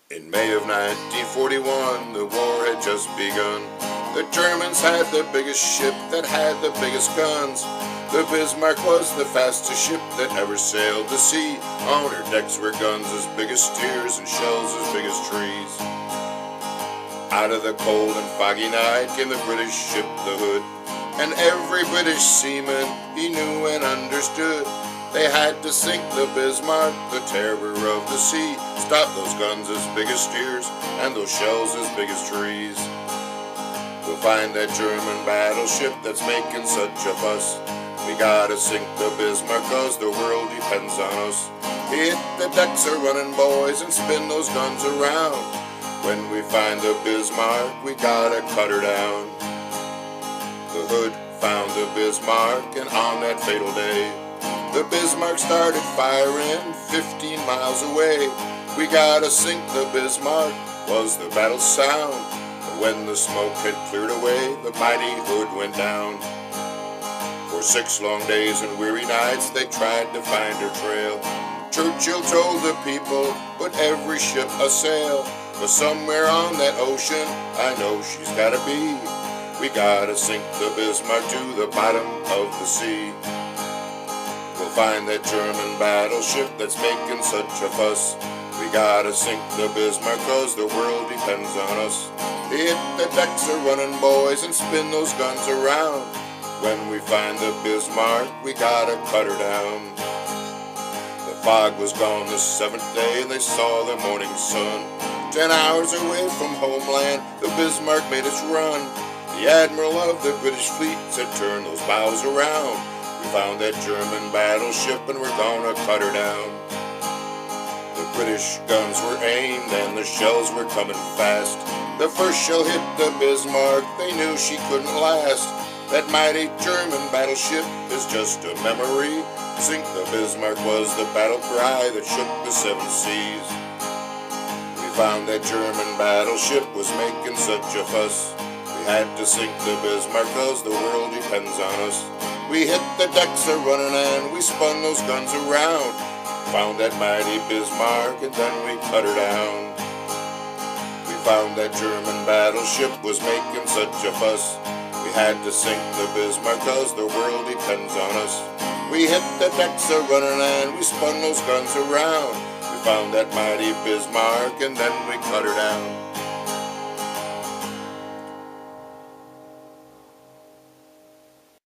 In May of 1941, the war had just begun. The Germans had the biggest ship that had the biggest guns. The Bismarck was the fastest ship that ever sailed the sea. On her decks were guns as big as steers and shells as big as trees. Out of the cold and foggy night came the British ship, the Hood. And every British seaman he knew and understood. They had to sink the Bismarck, the terror of the sea. Stop those guns as big as steers and those shells as big as trees. We'll find that German battleship that's making such a fuss. We gotta sink the Bismarck 'cause the world depends on us. Hit the decks a running, boys, and spin those guns around. When we find the Bismarck, we gotta cut her down. The Hood found the Bismarck, and on that fatal day, the Bismarck started firing 15 miles away. We gotta sink the Bismarck, was the battle sound. And when the smoke had cleared away, the mighty Hood went down. For 6 long days and weary nights, they tried to find her trail. Churchill told the people, put every ship a sail. But somewhere on that ocean, I know she's gotta be. We gotta sink the Bismarck to the bottom of the sea. We'll find that German battleship that's making such a fuss. We gotta sink the Bismarck 'cause the world depends on us. Hit the decks a running, boys, and spin those guns around. When we find the Bismarck, we gotta cut her down. The fog was gone the 7th day, and they saw the morning sun. 10 hours away from homeland, the Bismarck made its run. The admiral of the British fleet said, turn those bows around. We found that German battleship, and we're gonna cut her down. The British guns were aimed, and the shells were coming fast. The first shell hit the Bismarck, they knew she couldn't last. That mighty German battleship is just a memory. Sink the Bismarck was the battle cry that shook the 7 seas. We found that German battleship was making such a fuss. We had to sink the Bismarck 'cause the world depends on us. We hit the decks a running and we spun those guns around. Found that mighty Bismarck and then we cut her down. We found that German battleship was making such a fuss. We had to sink the Bismarck 'cause the world depends on us. We hit the decks a running and we spun those guns around. We found that mighty Bismarck and then we cut her down.